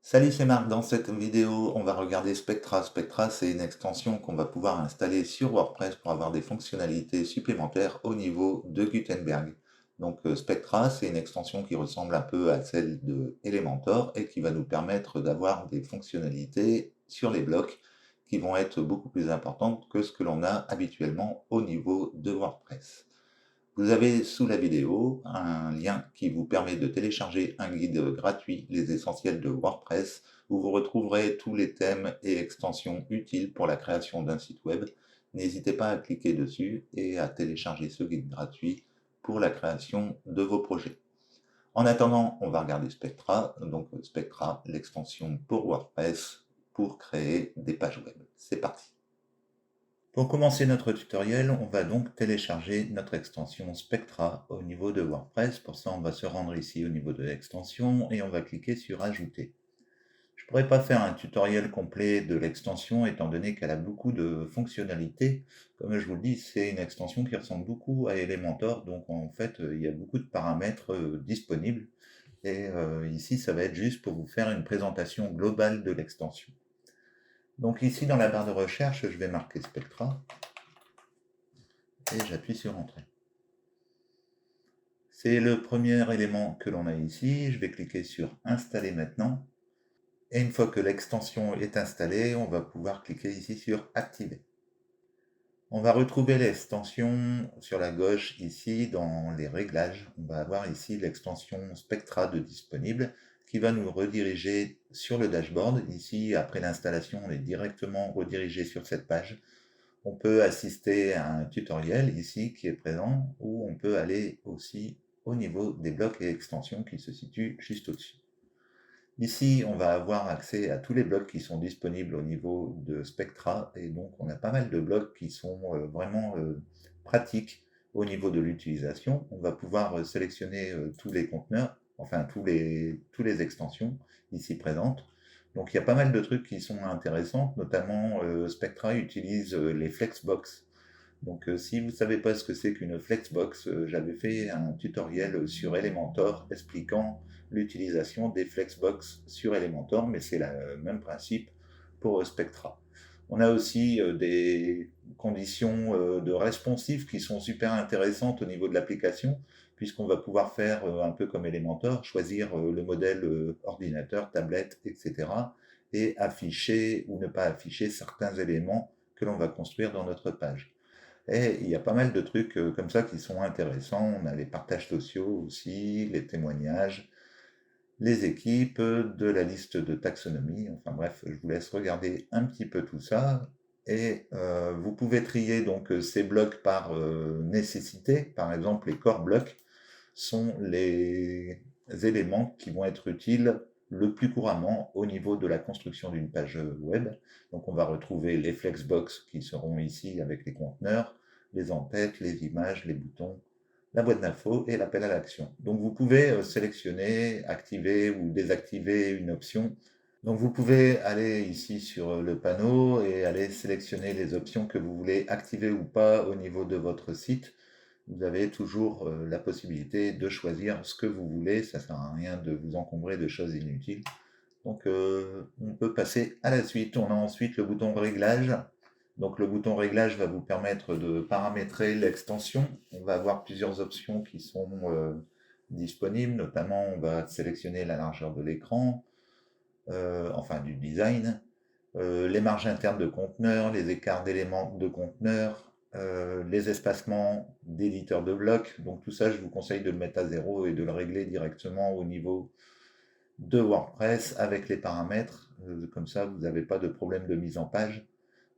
Salut, c'est Marc. Dans cette vidéo, on va regarder Spectra. Spectra, c'est une extension qu'on va pouvoir installer sur WordPress pour avoir des fonctionnalités supplémentaires au niveau de Gutenberg. Donc, Spectra, c'est une extension qui ressemble un peu à celle de Elementor et qui va nous permettre d'avoir des fonctionnalités sur les blocs qui vont être beaucoup plus importantes que ce que l'on a habituellement au niveau de WordPress. Vous avez sous la vidéo un lien qui vous permet de télécharger un guide gratuit, les essentiels de WordPress, où vous retrouverez tous les thèmes et extensions utiles pour la création d'un site web. N'hésitez pas à cliquer dessus et à télécharger ce guide gratuit pour la création de vos projets. En attendant, on va regarder Spectra, donc Spectra, l'extension pour WordPress pour créer des pages web. C'est parti. Pour commencer notre tutoriel, on va donc télécharger notre extension Spectra au niveau de WordPress. Pour ça, on va se rendre ici au niveau de l'extension et on va cliquer sur Ajouter. Je ne pourrais pas faire un tutoriel complet de l'extension étant donné qu'elle a beaucoup de fonctionnalités. Comme je vous le dis, c'est une extension qui ressemble beaucoup à Elementor, donc en fait, il y a beaucoup de paramètres disponibles. Et ici, ça va être juste pour vous faire une présentation globale de l'extension. Donc ici, dans la barre de recherche, je vais marquer Spectra et j'appuie sur Entrée. C'est le premier élément que l'on a ici. Je vais cliquer sur Installer maintenant. Et une fois que l'extension est installée, on va pouvoir cliquer ici sur Activer. On va retrouver l'extension sur la gauche ici dans les réglages. On va avoir ici l'extension Spectra de disponible qui va nous rediriger sur le dashboard. Ici, après l'installation, on est directement redirigé sur cette page. On peut assister à un tutoriel ici qui est présent, ou on peut aller aussi au niveau des blocs et extensions qui se situent juste au-dessus. Ici, on va avoir accès à tous les blocs qui sont disponibles au niveau de Spectra, et donc on a pas mal de blocs qui sont vraiment pratiques au niveau de l'utilisation. On va pouvoir sélectionner tous les conteneurs, enfin tous les extensions ici présentes. Donc il y a pas mal de trucs qui sont intéressants, notamment Spectra utilise les Flexbox. Donc si vous ne savez pas ce que c'est qu'une Flexbox, j'avais fait un tutoriel sur Elementor expliquant l'utilisation des Flexbox sur Elementor, mais c'est le même principe pour Spectra. On a aussi des conditions de responsive qui sont super intéressantes au niveau de l'application, puisqu'on va pouvoir faire un peu comme Elementor, choisir le modèle ordinateur, tablette, etc. et afficher ou ne pas afficher certains éléments que l'on va construire dans notre page. Et il y a pas mal de trucs comme ça qui sont intéressants. On a les partages sociaux aussi, les témoignages, les équipes, de la liste de taxonomie. Enfin bref, je vous laisse regarder un petit peu tout ça. Et vous pouvez trier donc ces blocs par nécessité. Par exemple, les core blocs sont les éléments qui vont être utiles le plus couramment au niveau de la construction d'une page web. Donc on va retrouver les flexbox qui seront ici avec les conteneurs, les en-têtes, les images, les boutons, la boîte d'infos et l'appel à l'action. Donc vous pouvez sélectionner, activer ou désactiver une option. Donc vous pouvez aller ici sur le panneau et aller sélectionner les options que vous voulez activer ou pas au niveau de votre site. Vous avez toujours la possibilité de choisir ce que vous voulez, ça ne sert à rien de vous encombrer de choses inutiles. Donc on peut passer à la suite. On a ensuite le bouton réglage. Donc le bouton réglage va vous permettre de paramétrer l'extension. On va avoir plusieurs options qui sont disponibles, notamment on va sélectionner la largeur de l'écran, enfin du design, les marges internes de conteneurs, les écarts d'éléments de conteneurs, les espacements d'éditeurs de blocs. Donc tout ça, je vous conseille de le mettre à 0 et de le régler directement au niveau de WordPress avec les paramètres. Comme ça, vous n'avez pas de problème de mise en page.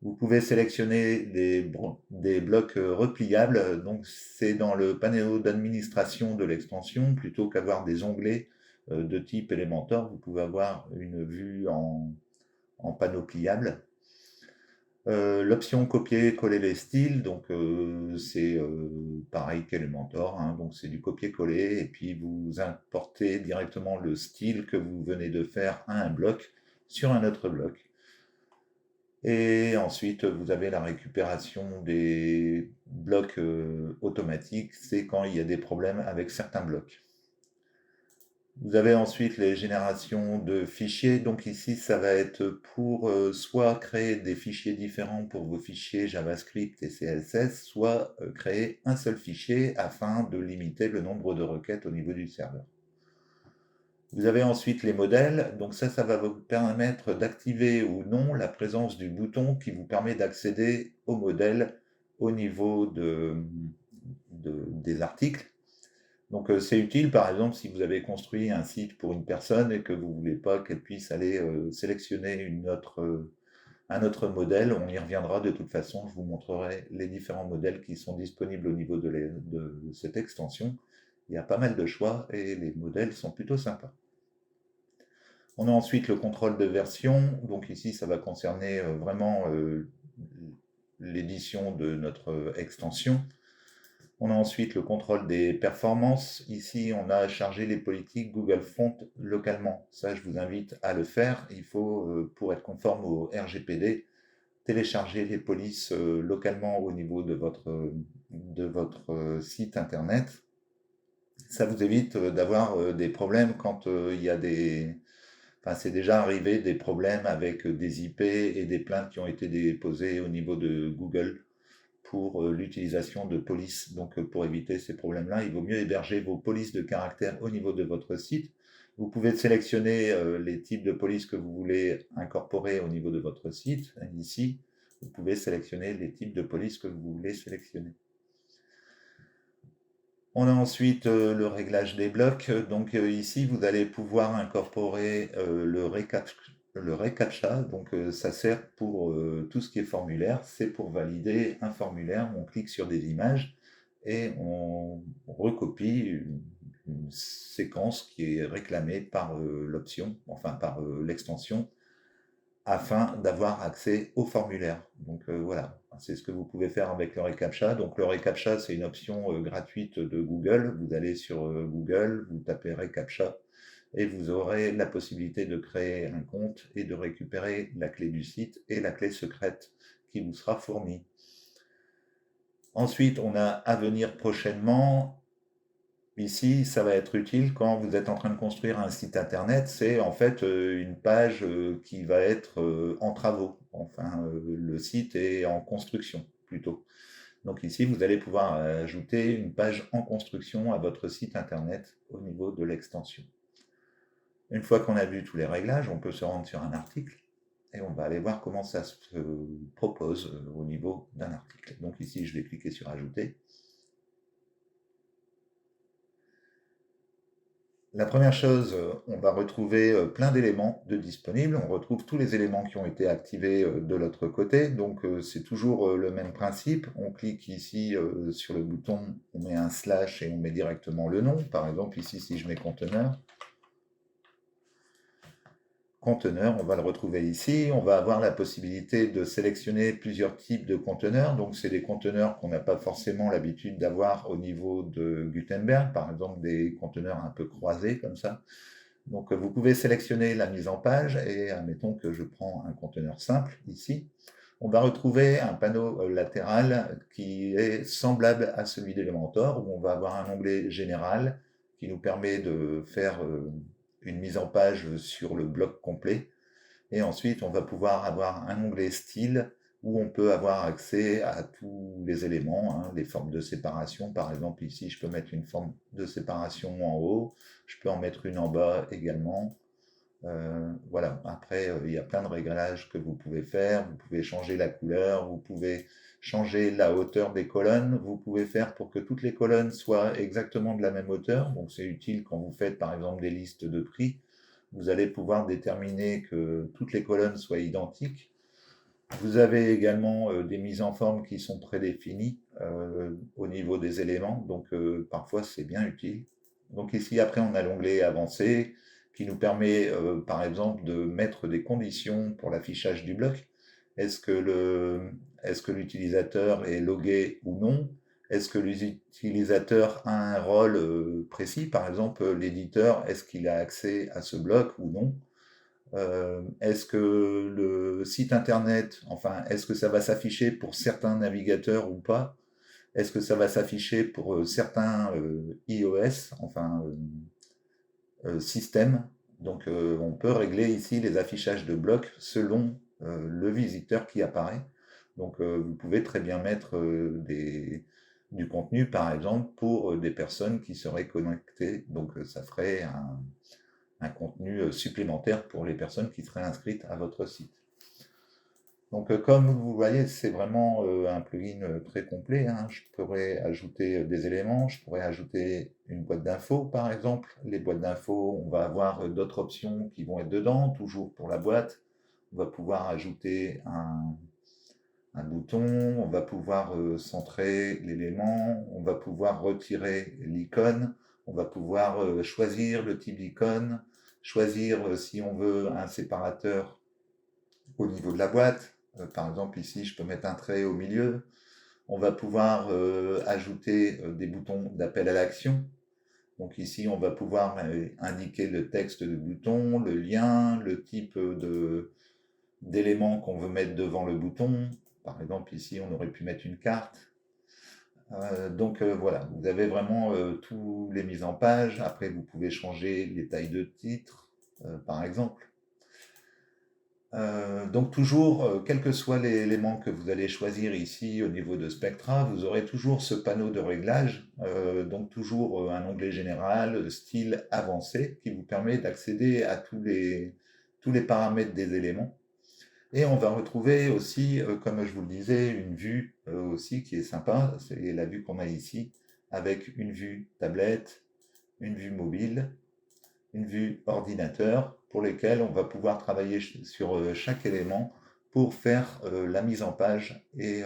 Vous pouvez sélectionner des blocs repliables. Donc c'est dans le panneau d'administration de l'extension, plutôt qu'avoir des onglets de type Elementor. Vous pouvez avoir une vue en panneau pliable. L'option copier-coller les styles, donc c'est pareil qu'Elementor, hein, donc c'est du copier-coller et puis vous importez directement le style que vous venez de faire à un bloc sur un autre bloc. Et ensuite vous avez la récupération des blocs automatiques, c'est quand il y a des problèmes avec certains blocs. Vous avez ensuite les générations de fichiers. Donc ici, ça va être pour soit créer des fichiers différents pour vos fichiers JavaScript et CSS, soit créer un seul fichier afin de limiter le nombre de requêtes au niveau du serveur. Vous avez ensuite les modèles. Donc ça va vous permettre d'activer ou non la présence du bouton qui vous permet d'accéder au modèle au niveau des articles. Donc c'est utile par exemple si vous avez construit un site pour une personne et que vous ne voulez pas qu'elle puisse aller sélectionner un autre modèle, on y reviendra de toute façon, je vous montrerai les différents modèles qui sont disponibles au niveau de cette extension. Il y a pas mal de choix et les modèles sont plutôt sympas. On a ensuite le contrôle de version, donc ici ça va concerner vraiment l'édition de notre extension. On a ensuite le contrôle des performances. Ici, on a chargé les politiques Google Fonts localement. Ça, je vous invite à le faire. Il faut, pour être conforme au RGPD, télécharger les polices localement au niveau de votre site internet. Ça vous évite d'avoir des problèmes quand il y a des... Enfin, c'est déjà arrivé des problèmes avec des IP et des plaintes qui ont été déposées au niveau de Google pour l'utilisation de polices. Donc pour éviter ces problèmes-là, il vaut mieux héberger vos polices de caractère au niveau de votre site. Vous pouvez sélectionner les types de polices que vous voulez incorporer au niveau de votre site. Ici, vous pouvez sélectionner les types de polices que vous voulez sélectionner. On a ensuite le réglage des blocs. Donc ici, vous allez pouvoir incorporer le reCAPTCHA. Donc ça sert pour tout ce qui est formulaire. C'est pour valider un formulaire. On clique sur des images et on recopie une séquence qui est réclamée par l'option, enfin par l'extension, afin d'avoir accès au formulaire. Donc voilà, c'est ce que vous pouvez faire avec le reCAPTCHA. Donc le reCAPTCHA, c'est une option gratuite de Google. Vous allez sur Google, vous tapez reCAPTCHA et vous aurez la possibilité de créer un compte et de récupérer la clé du site et la clé secrète qui vous sera fournie. Ensuite, on a à venir prochainement. Ici, ça va être utile quand vous êtes en train de construire un site internet. C'est en fait une page qui va être en travaux. Enfin, le site est en construction plutôt. Donc ici, vous allez pouvoir ajouter une page en construction à votre site internet au niveau de l'extension. Une fois qu'on a vu tous les réglages, on peut se rendre sur un article et on va aller voir comment ça se propose au niveau d'un article. Donc ici, je vais cliquer sur Ajouter. La première chose, on va retrouver plein d'éléments de disponibles. On retrouve tous les éléments qui ont été activés de l'autre côté. Donc c'est toujours le même principe. On clique ici sur le bouton, on met un slash et on met directement le nom. Par exemple, ici, si je mets conteneur, on va le retrouver ici. On va avoir la possibilité de sélectionner plusieurs types de conteneurs. Donc, c'est des conteneurs qu'on n'a pas forcément l'habitude d'avoir au niveau de Gutenberg, par exemple des conteneurs un peu croisés comme ça. Donc, vous pouvez sélectionner la mise en page et admettons que je prends un conteneur simple ici. On va retrouver un panneau latéral qui est semblable à celui d'Elementor où on va avoir un onglet général qui nous permet de faire une mise en page sur le bloc complet. Et ensuite, on va pouvoir avoir un onglet style où on peut avoir accès à tous les éléments, hein, les formes de séparation. Par exemple, ici, je peux mettre une forme de séparation en haut, je peux en mettre une en bas également. Voilà, après, il y a plein de réglages que vous pouvez faire. Vous pouvez changer la couleur, vous pouvez changer la hauteur des colonnes. Vous pouvez faire pour que toutes les colonnes soient exactement de la même hauteur. Donc, c'est utile quand vous faites, par exemple, des listes de prix. Vous allez pouvoir déterminer que toutes les colonnes soient identiques. Vous avez également des mises en forme qui sont prédéfinies au niveau des éléments. Donc, parfois, c'est bien utile. Donc ici, après, on a l'onglet avancé qui nous permet, par exemple, de mettre des conditions pour l'affichage du bloc. Est-ce que l'utilisateur est logué ou non? Est-ce que l'utilisateur a un rôle précis? Par exemple, l'éditeur, est-ce qu'il a accès à ce bloc ou non? Est-ce que le site internet, enfin, est-ce que ça va s'afficher pour certains navigateurs ou pas? Est-ce que ça va s'afficher pour certains iOS, enfin système. Donc on peut régler ici les affichages de blocs selon le visiteur qui apparaît. Donc vous pouvez très bien mettre du contenu, par exemple, pour des personnes qui seraient connectées. Donc ça ferait un contenu supplémentaire pour les personnes qui seraient inscrites à votre site. Donc comme vous voyez, c'est vraiment un plugin très complet, hein. Je pourrais ajouter des éléments, je pourrais ajouter une boîte d'infos par exemple. Les boîtes d'infos, on va avoir d'autres options qui vont être dedans, toujours pour la boîte. On va pouvoir ajouter un bouton, on va pouvoir centrer l'élément, on va pouvoir retirer l'icône, on va pouvoir choisir le type d'icône, choisir si on veut un séparateur au niveau de la boîte. Par exemple, ici, je peux mettre un trait au milieu. On va pouvoir ajouter des boutons d'appel à l'action. Donc ici, on va pouvoir indiquer le texte du bouton, le lien, le type d'élément qu'on veut mettre devant le bouton. Par exemple, ici, on aurait pu mettre une carte. Donc voilà, vous avez vraiment tous les mises en page. Après, vous pouvez changer les tailles de titres, par exemple. Donc toujours, quel que soit l'élément que vous allez choisir ici au niveau de Spectra, vous aurez toujours ce panneau de réglage, donc toujours un onglet général, style avancé, qui vous permet d'accéder à tous les paramètres des éléments. Et on va retrouver aussi, comme je vous le disais, une vue aussi qui est sympa, c'est la vue qu'on a ici, avec une vue tablette, une vue mobile, une vue ordinateur pour lesquelles on va pouvoir travailler sur chaque élément pour faire la mise en page et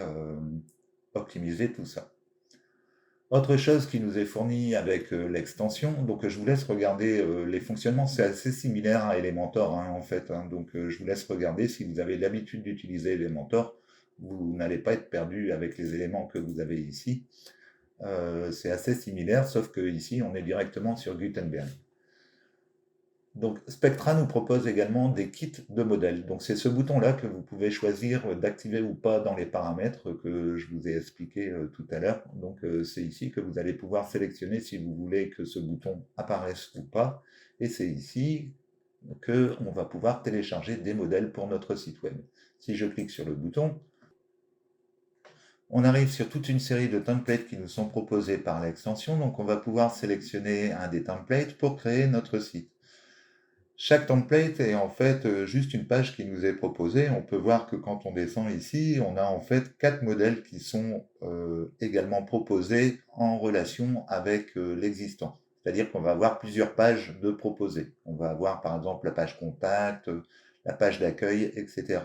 optimiser tout ça. Autre chose qui nous est fournie avec l'extension, donc je vous laisse regarder les fonctionnements, c'est assez similaire à Elementor hein, en fait, hein, donc je vous laisse regarder si vous avez l'habitude d'utiliser Elementor, vous n'allez pas être perdu avec les éléments que vous avez ici. C'est assez similaire, sauf que ici on est directement sur Gutenberg. Donc Spectra nous propose également des kits de modèles. Donc c'est ce bouton-là que vous pouvez choisir d'activer ou pas dans les paramètres que je vous ai expliqué tout à l'heure. Donc c'est ici que vous allez pouvoir sélectionner si vous voulez que ce bouton apparaisse ou pas. Et c'est ici qu'on va pouvoir télécharger des modèles pour notre site web. Si je clique sur le bouton, on arrive sur toute une série de templates qui nous sont proposés par l'extension. Donc on va pouvoir sélectionner un des templates pour créer notre site. Chaque template est en fait juste une page qui nous est proposée. On peut voir que quand on descend ici, on a en fait 4 modèles qui sont également proposés en relation avec l'existant. C'est-à-dire qu'on va avoir plusieurs pages de proposées. On va avoir par exemple la page contact, la page d'accueil, etc.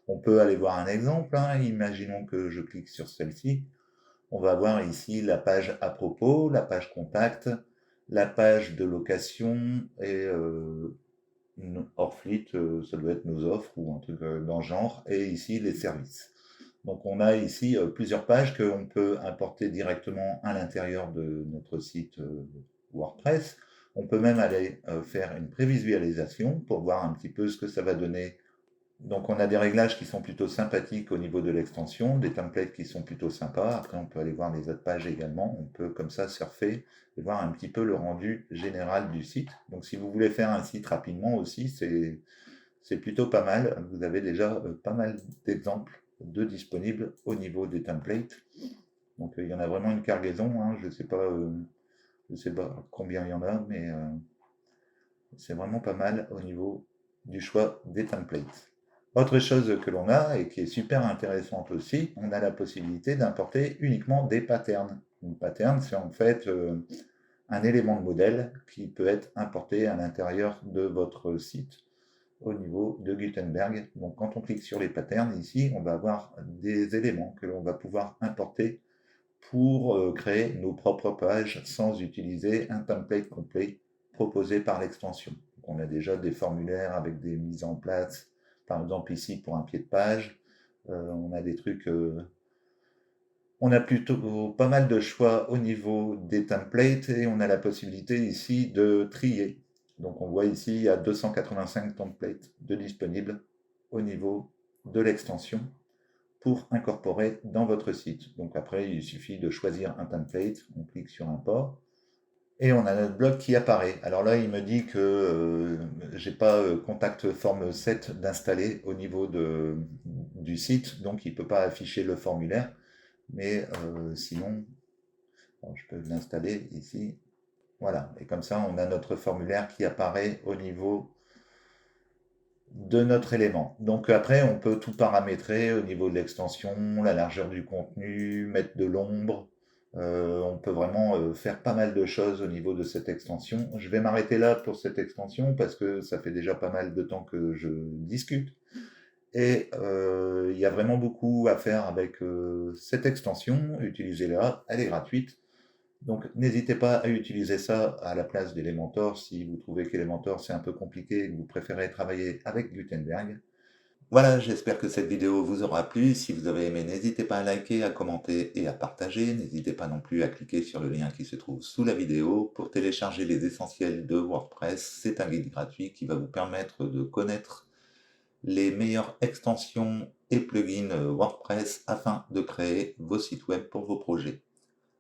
On peut aller voir un exemple. Hein. Imaginons que je clique sur celle-ci. On va voir ici la page à propos, la page contact, la page de location et hors fleet, ça doit être nos offres ou un truc dans le genre, et ici les services. Donc on a ici plusieurs pages qu'on peut importer directement à l'intérieur de notre site WordPress. On peut même aller faire une prévisualisation pour voir un petit peu ce que ça va donner. Donc on a des réglages qui sont plutôt sympathiques au niveau de l'extension, des templates qui sont plutôt sympas. Après on peut aller voir les autres pages également. On peut comme ça surfer et voir un petit peu le rendu général du site. Donc si vous voulez faire un site rapidement aussi, c'est plutôt pas mal. Vous avez déjà pas mal d'exemples de disponibles au niveau des templates. Donc il y en a vraiment une cargaison. Hein. Je ne sais pas combien il y en a, mais c'est vraiment pas mal au niveau du choix des templates. Autre chose que l'on a et qui est super intéressante aussi, on a la possibilité d'importer uniquement des patterns. Une pattern, c'est en fait un élément de modèle qui peut être importé à l'intérieur de votre site au niveau de Gutenberg. Donc quand on clique sur les patterns, ici, on va avoir des éléments que l'on va pouvoir importer pour créer nos propres pages sans utiliser un template complet proposé par l'extension. On a déjà des formulaires avec des mises en place, par exemple ici pour un pied de page. On a des trucs... on a plutôt pas mal de choix au niveau des templates et on a la possibilité ici de trier. Donc on voit ici, il y a 285 templates de disponibles au niveau de l'extension pour incorporer dans votre site. Donc après, il suffit de choisir un template, on clique sur import, Et on a notre bloc qui apparaît. Alors là, il me dit que j'ai pas contact form 7 d'installer au niveau du site, donc il peut pas afficher le formulaire. Mais sinon, bon, je peux l'installer ici. Voilà. Et comme ça, on a notre formulaire qui apparaît au niveau de notre élément. Donc après, on peut tout paramétrer au niveau de l'extension, la largeur du contenu, mettre de l'ombre. On peut vraiment faire pas mal de choses au niveau de cette extension. Je vais m'arrêter là pour cette extension parce que ça fait déjà pas mal de temps que je discute. Et il y a vraiment beaucoup à faire avec cette extension. Utilisez-la, elle est gratuite. Donc n'hésitez pas à utiliser ça à la place d'Elementor si vous trouvez qu'Elementor c'est un peu compliqué et que vous préférez travailler avec Gutenberg. Voilà, j'espère que cette vidéo vous aura plu. Si vous avez aimé, n'hésitez pas à liker, à commenter et à partager. N'hésitez pas non plus à cliquer sur le lien qui se trouve sous la vidéo pour télécharger les essentiels de WordPress. C'est un guide gratuit qui va vous permettre de connaître les meilleures extensions et plugins WordPress afin de créer vos sites web pour vos projets.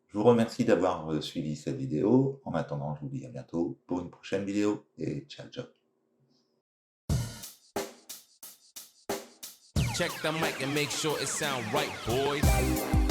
Je vous remercie d'avoir suivi cette vidéo. En attendant, je vous dis à bientôt pour une prochaine vidéo et ciao ciao. Check the mic and make sure it sound right, boys.